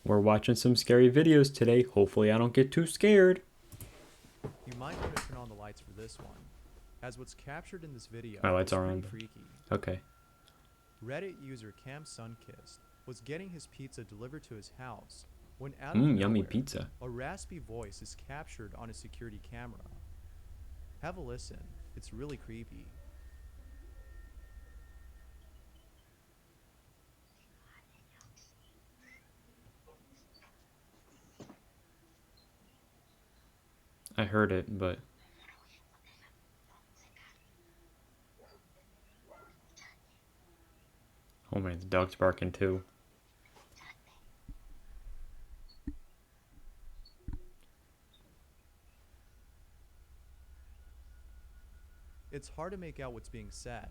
We're watching some scary videos today. Hopefully I don't get too scared. You might want to turn on the lights for this one, as what's captured in this My video lights is are pretty on. freaky. Okay. Reddit user Cam Sunkist was getting his pizza delivered to his house when out of Yummy nowhere, pizza. a raspy voice is captured on a security camera. Have a listen, it's really creepy. I heard it, but oh man, the dog's barking too. It's hard to make out what's being said,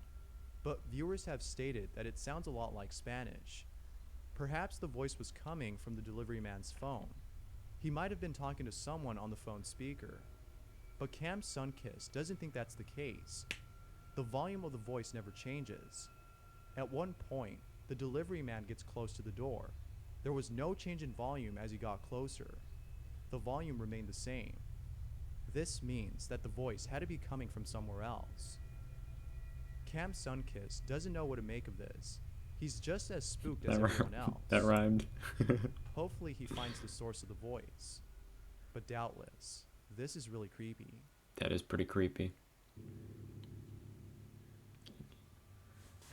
but viewers have stated that it sounds a lot like Spanish. Perhaps the voice was coming from the delivery man's phone. He might have been talking to someone on the phone speaker. But Cam Sunkist doesn't think that's the case. The volume of the voice never changes. At one point, the delivery man gets close to the door. There was no change in volume as he got closer. The volume remained the same. This means that the voice had to be coming from somewhere else. Cam Sunkist doesn't know what to make of this. He's just as spooked as everyone That else. rhymed. Hopefully he finds the source of the voice. But doubtless, this is really creepy. That is pretty creepy.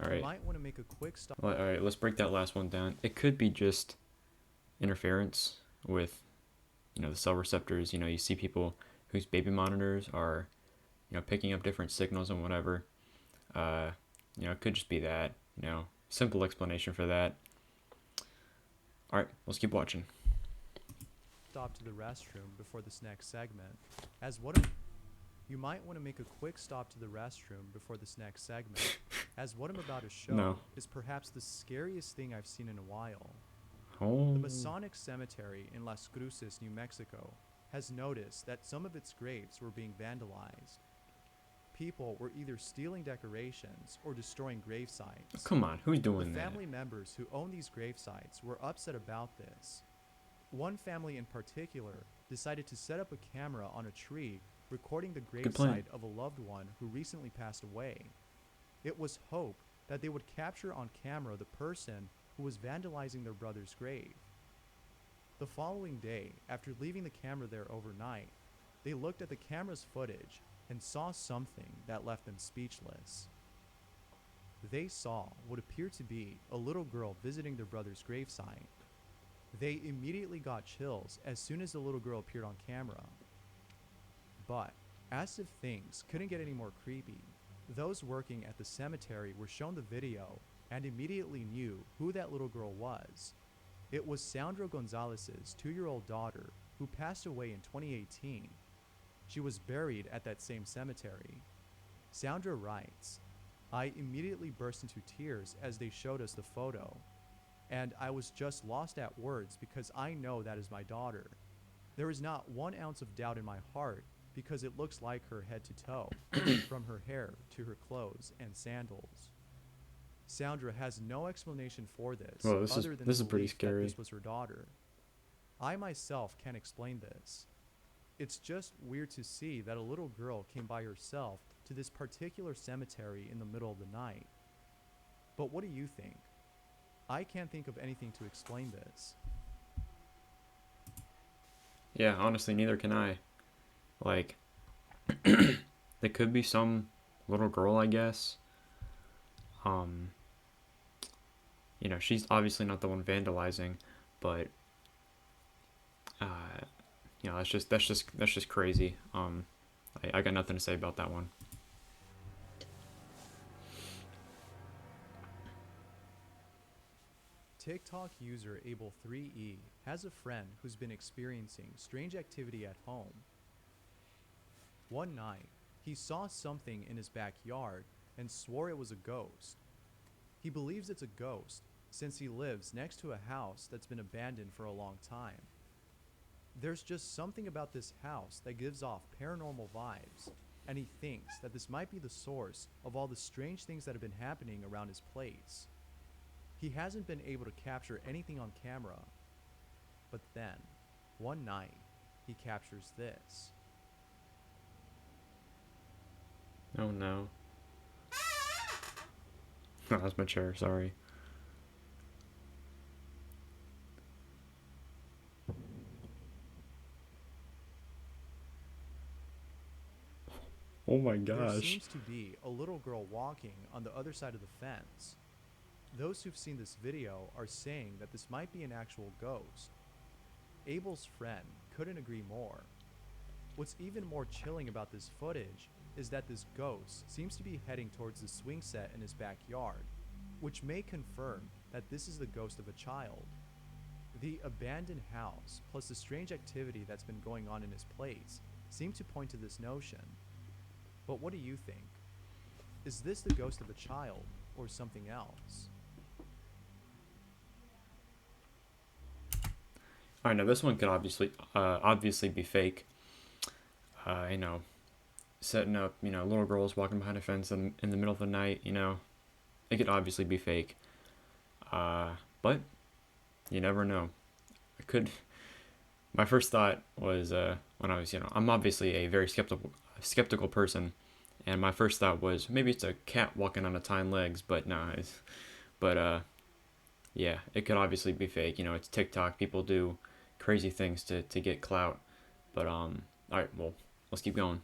All You right. might want to make a quick stop. Well, all right, let's break that last one down. It could be just interference with, the cell receptors. You see people whose baby monitors are, picking up different signals and whatever. It could just be that. Simple explanation for that. All right, let's keep watching. Stop to the restroom before this next segment. You might want to make a quick stop to the restroom before this next segment, as what I'm about to show No. is perhaps the scariest thing I've seen in a while. Oh. The Masonic Cemetery in Las Cruces, New Mexico, has noticed that some of its graves were being vandalized. People were either stealing decorations or destroying grave sites. Come on, who's The doing that? family members who own these grave sites were upset about this. One family in particular decided to set up a camera on a tree recording the grave plan. site of a loved one who recently passed away. It was hoped that they would capture on camera the person who was vandalizing their brother's grave. The following day, after leaving the camera there overnight, they looked at the camera's footage and saw something that left them speechless. They saw what appeared to be a little girl visiting their brother's gravesite. They immediately got chills as soon as the little girl appeared on camera. But, as if things couldn't get any more creepy, those working at the cemetery were shown the video and immediately knew who that little girl was. It was Sandra Gonzalez's 2-year-old daughter who passed away in 2018. She was buried at that same cemetery. Sandra writes, "I immediately burst into tears as they showed us the photo. And I was just lost at words because I know that is my daughter. There is not 1 ounce of doubt in my heart because it looks like her head to toe, from her hair to her clothes and sandals." Sandra has no explanation for this Well, this other is than this the is pretty belief that scary. this was her daughter. I myself can't explain this. It's just weird to see that a little girl came by herself to this particular cemetery in the middle of the night. But what do you think? I can't think of anything to explain this. Yeah, honestly, neither can I. Like, there could be some little girl, I guess. Um, she's obviously not the one vandalizing, but that's just crazy. I got nothing to say about that one. TikTok user Able3E has a friend who's been experiencing strange activity at home. One night, he saw something in his backyard and swore it was a ghost. He believes it's a ghost since he lives next to a house that's been abandoned for a long time. There's just something about this house that gives off paranormal vibes, and he thinks that this might be the source of all the strange things that have been happening around his place. He hasn't been able to capture anything on camera. But then, one night, he captures this. Oh no. That was my chair, sorry. Oh my There gosh. seems to be a little girl walking on the other side of the fence. Those who've seen this video are saying that this might be an actual ghost. Abel's friend couldn't agree more. What's even more chilling about this footage is that this ghost seems to be heading towards the swing set in his backyard, which may confirm that this is the ghost of a child. The abandoned house, plus the strange activity that's been going on in his place, seem to point to this notion. But what do you think? Is this the ghost of a child or something else? Alright, now this one could obviously be fake. You know, setting up, you know, little girls walking behind a fence in the middle of the night, you know, it could obviously be fake. But you never know. It could. My first thought was when I was, you know, I'm obviously a very skeptical person, and my first thought was maybe it's a cat walking on its hind legs, but no, but yeah, it could obviously be fake. You know, it's TikTok. People do crazy things to get clout. But all right, well, let's keep going.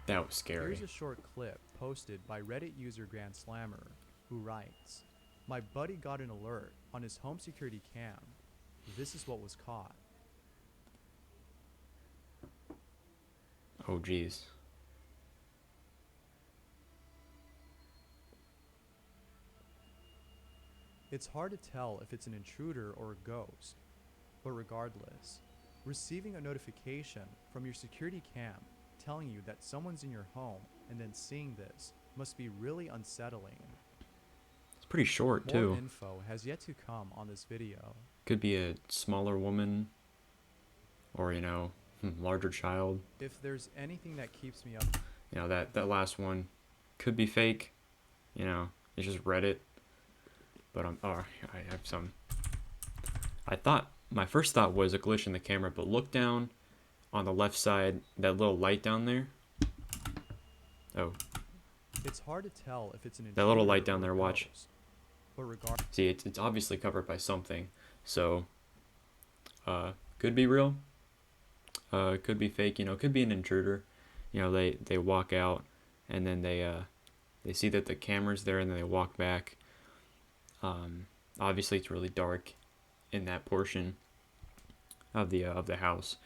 That was Here's scary. a short clip posted by Reddit user Grand Slammer, who writes, "My buddy got an alert on his home security cam. This is what was caught." Oh geez. It's hard to tell if it's an intruder or a ghost, but regardless, receiving a notification from your security cam telling you that someone's in your home and then seeing this must be really unsettling. It's pretty short More too. info has yet to come on this video. Could be a smaller woman, or you know, larger child. If there's anything that keeps me up, You know, that last one could be fake. You know, it's just Reddit. But oh, I have some. I thought my first thought was a glitch in the camera, but look down on the left side, that little light down there. Oh, it's hard to tell if it's an that little intruder light down or there. a Watch. ghost. But regardless, See, it's obviously covered by something. So, could be real. Could be fake. You know, could be an intruder. You know, they walk out, and then they see that the camera's there, and then they walk back. Obviously, it's really dark in that portion of the house,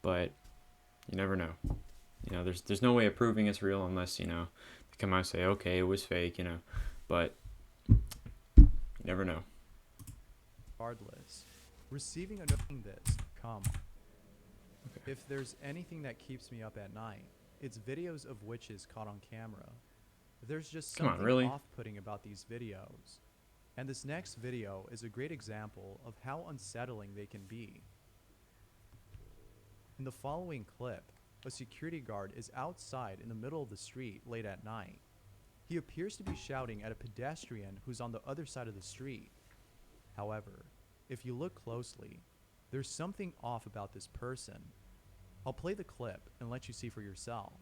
but you never know. You know, there's no way of proving it's real unless, you know, they come out and say, okay, it was fake, you know, but you never know. receiving a notification this, come. Okay. If there's anything that keeps me up at night, it's videos of witches caught on camera. There's just Come on, something really? off-putting about these videos. And this next video is a great example of how unsettling they can be. In the following clip, a security guard is outside in the middle of the street late at night. He appears to be shouting at a pedestrian who's on the other side of the street. However, if you look closely, there's something off about this person. I'll play the clip and let you see for yourself.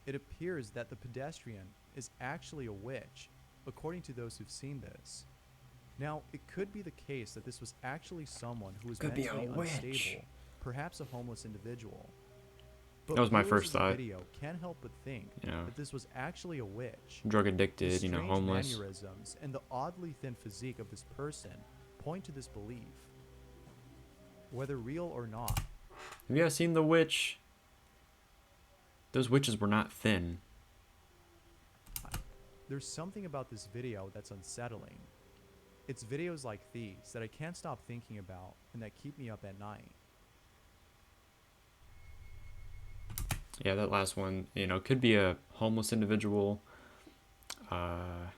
It appears that the pedestrian is actually a witch, according to those who've seen this. Now, it could be the case that this was actually someone who was Could be a mentally witch. unstable, perhaps a homeless individual. But That was my viewers first of the thought. video can't help but think You know, that this was actually a witch. drug The addicted, you know, strange homeless. mannerisms and the oddly thin physique of this person point to this belief. Whether real or not, Have you guys seen The Witch? Those witches were not thin. There's something about this video that's unsettling. It's videos like these that I can't stop thinking about and that keep me up at night. Yeah, that last one, could be a homeless individual, uh,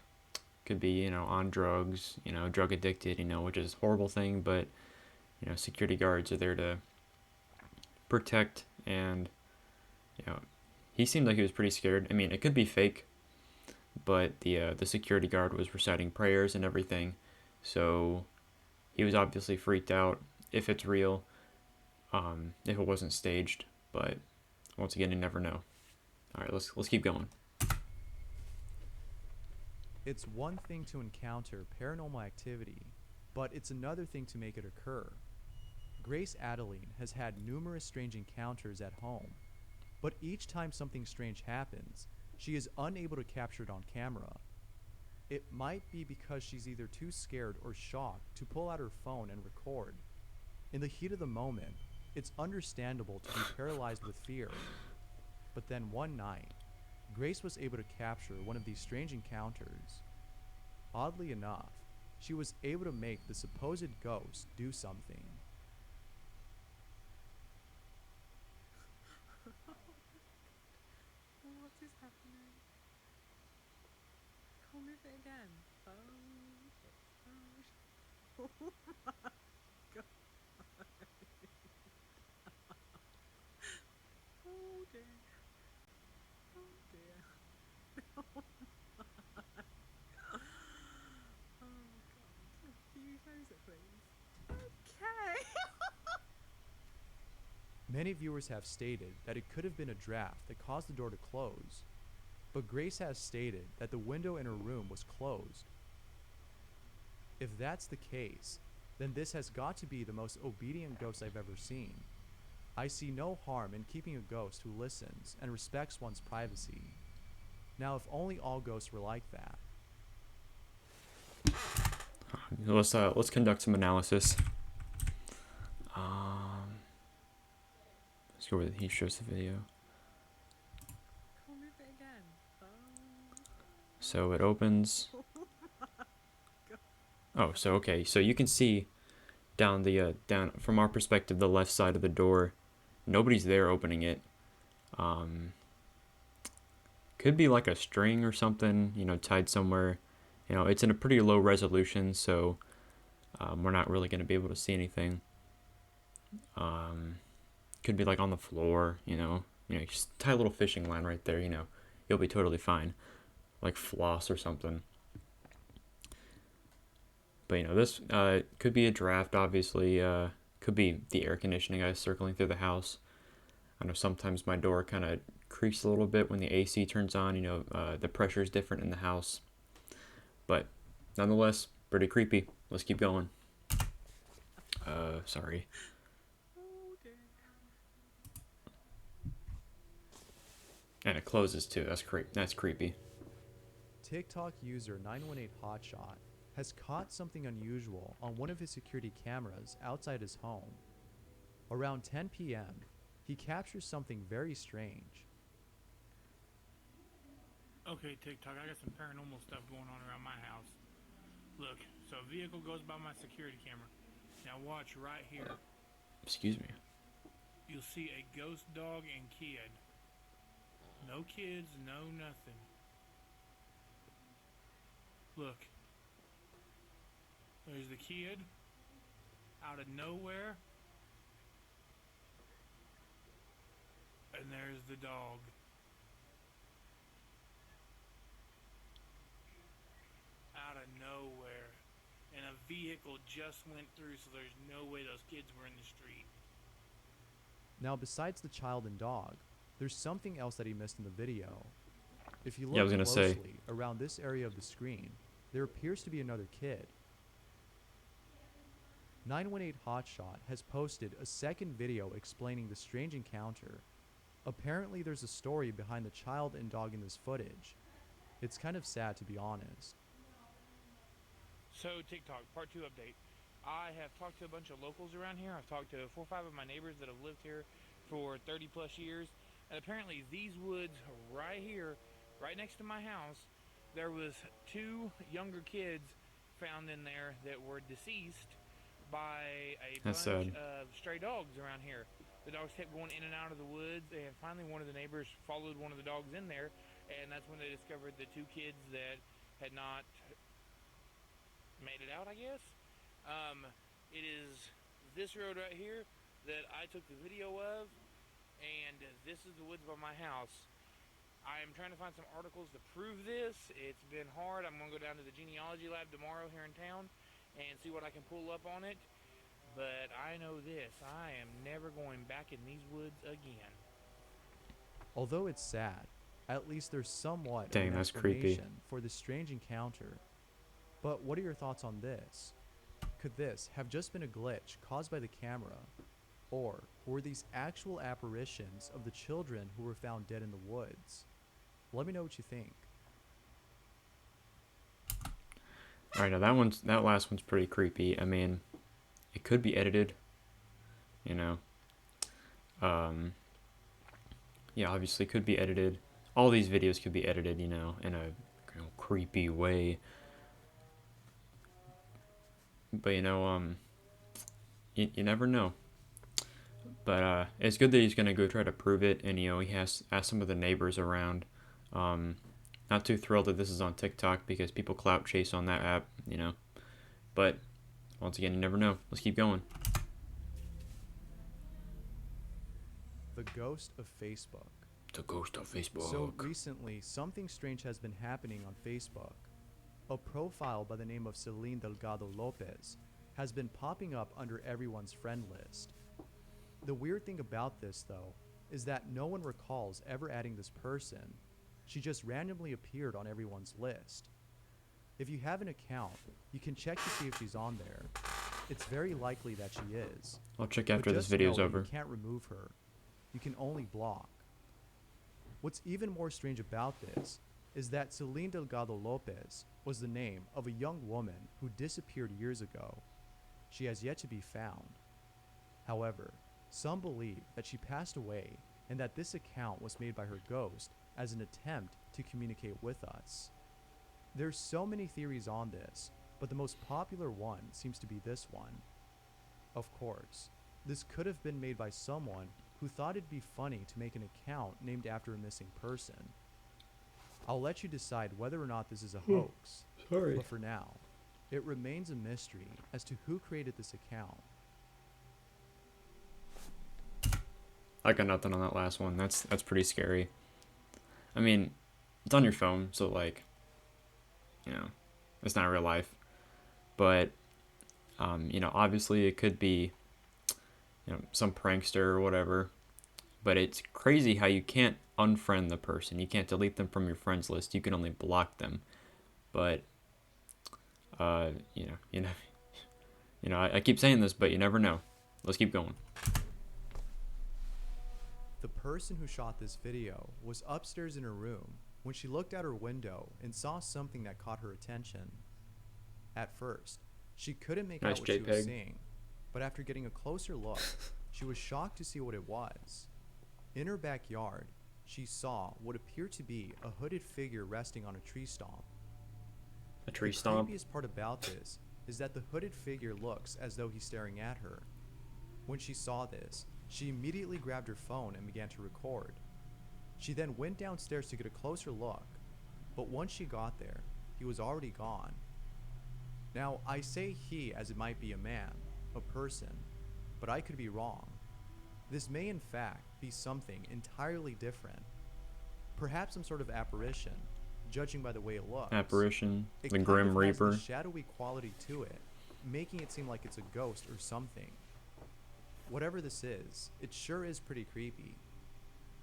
could be, on drugs, drug addicted, which is a horrible thing, but, security guards are there to protect, and, you know, he seemed like he was pretty scared. I mean, it could be fake, but the security guard was reciting prayers and everything, so he was obviously freaked out if it's real, if it wasn't staged, but once again, you never know. All right, let's keep going. It's one thing to encounter paranormal activity, but it's another thing to make it occur. Grace Adeline has had numerous strange encounters at home, but each time something strange happens, she is unable to capture it on camera. It might be because she's either too scared or shocked to pull out her phone and record. In the heat of the moment, it's understandable to be paralyzed with fear. But then one night, Grace was able to capture one of these strange encounters. Oddly enough, she was able to make the supposed ghost do something. What is happening? Can't move it again. Oh shit. Oh shit. Oh dear. Oh dear. Oh god. Can you close it please? Okay. Many viewers have stated that it could have been a draft that caused the door to close, but Grace has stated that the window in her room was closed. If that's the case, then this has got to be the most obedient ghost I've ever seen. I see no harm in keeping a ghost who listens and respects one's privacy. Now, if only all ghosts were like that. Let's conduct some analysis. Um, let's go where he shows the video. Can't move it again. Oh shit. So it opens. Oh, so okay, so you can see down from our perspective, the left side of the door. Nobody's there opening it. Could be like a string or something, tied somewhere. It's in a pretty low resolution, so we're not really going to be able to see anything. Could be like on the floor, just tie a little fishing line right there, you'll be totally fine. Like floss or something. But this could be a draft, obviously. Could be the air conditioning guys circling through the house. I know sometimes my door kind of creaks a little bit when the AC turns on. The pressure is different in the house. But nonetheless, pretty creepy. Let's keep going. Sorry. Oh dear. And it closes too. That's creepy. TikTok user 918hotshot has caught something unusual on one of his security cameras outside his home. Around 10 p.m., he captures something very strange. Okay, TikTok, I got some paranormal stuff going on around my house. Look, so a vehicle goes by my security camera. Now watch right here. Excuse me. You'll see a ghost dog and kid. No kids, no nothing. Look. There's the kid. Out of nowhere. And there's the dog. Out of nowhere. And a vehicle just went through, so there's no way those kids were in the street. Now, besides the child and dog, there's something else that he missed in the video. If you Yeah, I look was gonna say. closely around this area of the screen, there appears to be another kid. 918hotshot has posted a second video explaining the strange encounter. Apparently there's a story behind the child and dog in this footage. It's kind of sad, to be honest. So, TikTok, part 2 update. I have talked to a bunch of locals around here. I've talked to 4 or 5 of my neighbors that have lived here for 30 plus years. And apparently these woods right here, right next to my house, there was two younger kids found in there that were deceased by a That's bunch sad. of stray dogs around here. The dogs kept going in and out of the woods, and finally one of the neighbors followed one of the dogs in there, and that's when they discovered the two kids that had not made it out, I guess. Um, it is this road right here that I took the video of, and this is the woods by my house. I am trying to find some articles to prove this. It's been hard. I'm going to go down to the genealogy lab tomorrow here in town and see what I can pull up on it. But I know this. I am never going back in these woods again. Although it's sad, at least there's somewhat of Dang, an that's creepy. explanation for this strange encounter. But what are your thoughts on this? Could this have just been a glitch caused by the camera? Or were these actual apparitions of the children who were found dead in the woods? Let me know what you think. All right, now that last one's pretty creepy. I mean, it could be edited, you know. Yeah, obviously could be edited. All these videos could be edited, you know, in a creepy way. But you never know. But it's good that he's gonna go try to prove it, and he has asked some of the neighbors around. Not too thrilled that this is on TikTok because people clout chase on that app, you know. But once again, you never know. Let's keep going. The ghost of Facebook. The ghost of Facebook. So recently, something strange has been happening on Facebook. A profile by the name of Celine Delgado Lopez has been popping up under everyone's friend list. The weird thing about this, though, is that no one recalls ever adding this person. She just randomly appeared on everyone's list. If you have an account, you can check to see if she's on there. It's very likely that she is. I'll check But after this just video's know that over. you can't remove her. You can only block. What's even more strange about this is that Celine Delgado Lopez was the name of a young woman who disappeared years ago. She has yet to be found. However, some believe that she passed away and that this account was made by her ghost as an attempt to communicate with us. There's so many theories on this, but the most popular one seems to be this one. Of course, this could have been made by someone who thought it'd be funny to make an account named after a missing person. I'll let you decide whether or not this is a hoax, Sorry. but for now, it remains a mystery as to who created this account. I got nothing on that last one. That's pretty scary. I mean, it's on your phone, so like, you know, it's not real life. But obviously it could be, some prankster or whatever. But it's crazy how you can't unfriend the person. You can't delete them from your friends list. You can only block them. But I keep saying this, but you never know. Let's keep going. The person who shot this video was upstairs in her room when she looked out her window and saw something that caught her attention. At first, she couldn't make Nice out what she was JPEG. seeing, but after getting a closer look, she was shocked to see what it was. In her backyard, she saw what appeared to be a hooded figure resting on a tree stump. A tree The stomp. creepiest part about this is that the hooded figure looks as though he's staring at her. When she saw this, she immediately grabbed her phone and began to record. She then went downstairs to get a closer look, but once she got there, he was already gone. Now, I say he as it might be a man, a person, but I could be wrong. This may in fact be something entirely different. Perhaps some sort of apparition, judging by the way it looks. Apparition. It The kind Grim of has Reaper. the shadowy quality to it, making it seem like it's a ghost or something. Whatever this is, it sure is pretty creepy.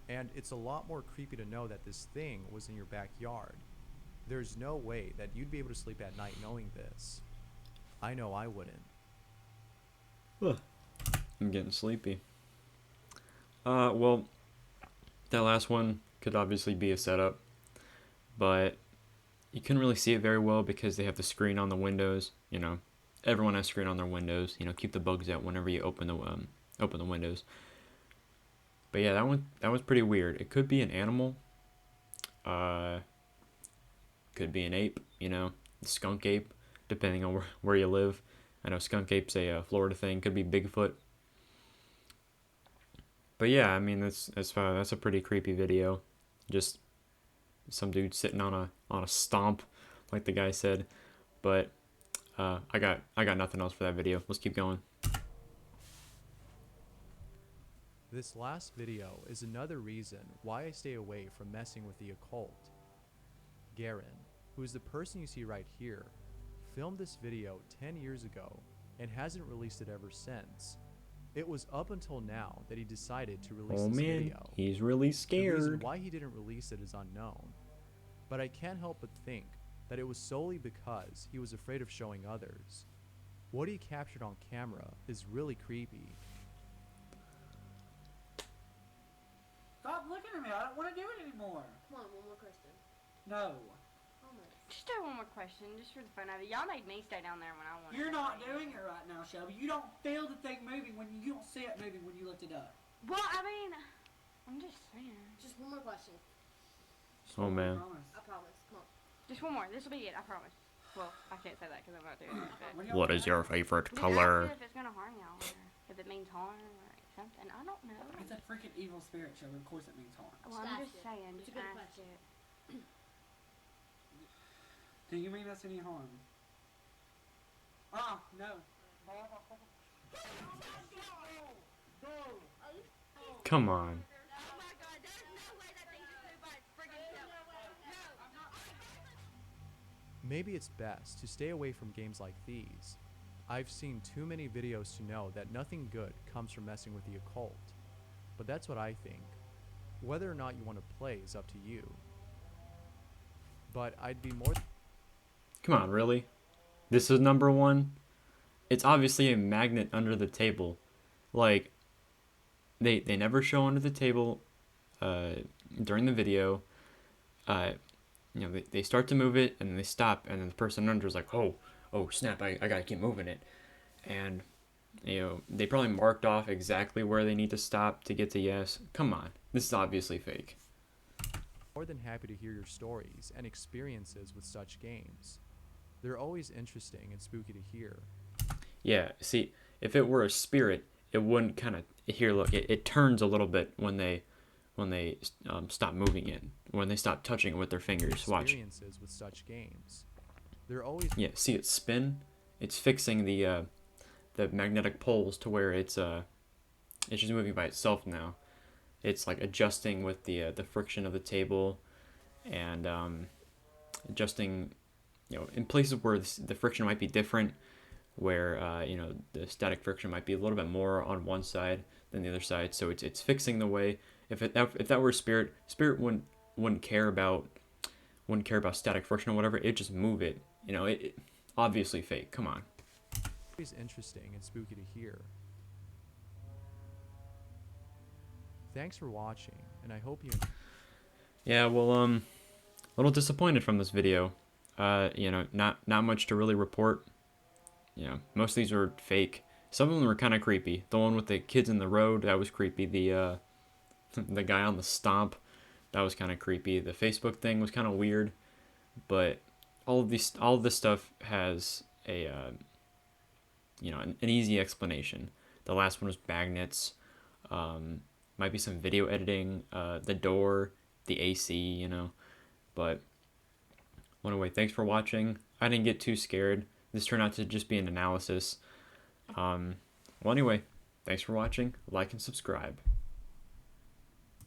And it's a lot more creepy to know that this thing was in your backyard. There's no way that you'd be able to sleep at night knowing this. I know I wouldn't. I'm getting sleepy. Well, that last one could obviously be a setup, but you couldn't really see it very well because they have the screen on the windows. Everyone has screen on their windows. Keep the bugs out whenever you open the windows. But yeah, that was pretty weird. It could be an animal. Could could be an ape, skunk ape, depending on where you live. I know skunk ape's a Florida thing. Could be Bigfoot. But yeah, I mean that's a pretty creepy video. Just some dude sitting on a stomp, like the guy said. But I got nothing else for that video. Let's keep going. This last video is another reason why I stay away from messing with the occult. Garen, who is the person you see right here, filmed this video 10 years ago and hasn't released it ever since. It was up until now that he decided to release this video. He's really The reason scared. why he didn't release it is unknown, but I can't help but think that it was solely because he was afraid of showing others. What he captured on camera is really creepy. Stop looking at me. I don't want to do it anymore. Come on, one more question. No. Almost. Just do one more question, just for the fun of it. Y'all made me stay down there when I wanted. You're to not stay. doing it right now, Shelby. You don't feel the thing moving when you don't see it moving when you lift it up. Well, I mean, I'm just saying. Just one more question. Oh man. Promise. I promise. Come on. Just one more. This will be it. I promise. Well, I can't say that because I'm not doing it. But When y'all What is get your out, favorite just ask color? it if it's gonna harm y'all, or if it means harm, or something. I don't know. It's a freaking evil spirit, Shelby. Of course it means harm. Well, Just I'm ask just it. saying. It's a Just good ask question. it. Do you mean us any harm? Ah, no. Come on. Oh my God! There's no way that thing just moved by its friggin' self. Maybe it's best to stay away from games like these. I've seen too many videos to know that nothing good comes from messing with the occult. But that's what I think. Whether or not you want to play is up to you. But I'd be more... Come on, really? This is number one? It's obviously a magnet under the table. Like, they never show under the table during the video. They start to move it, and then they stop, and then the person under is like, oh snap, I gotta keep moving it. And, they probably marked off exactly where they need to stop to get to yes. Come on, this is obviously fake. more than happy to hear your stories and experiences with such games. They're always interesting and spooky to hear. Yeah, see, if it were a spirit, it wouldn't kind of, here, look, it turns a little bit when they stop moving it, when they stop touching it with their fingers. Watch. Experiences with such games. They're always Yeah, see it spin? It's fixing the magnetic poles to where it's just moving by itself now. It's like adjusting with the friction of the table, and adjusting, in places where the friction might be different, where the static friction might be a little bit more on one side than the other side. So it's fixing the way. If that were spirit wouldn't care about static friction or whatever. It'd just move it. It obviously fake. Come on. always interesting and spooky to hear. Thanks for watching, and I hope you... Yeah, well, a little disappointed from this video. Not much to really report. Most of these are fake. Some of them were kind of creepy. The one with the kids in the road, that was creepy. The the guy on the stomp, that was kind of creepy. The Facebook thing was kind of weird, but all of this stuff has an easy explanation. The last one was magnets. Might be some video editing, the door, the AC, But anyway, thanks for watching. I didn't get too scared. This turned out to just be an analysis. Well, anyway, thanks for watching. Like and subscribe.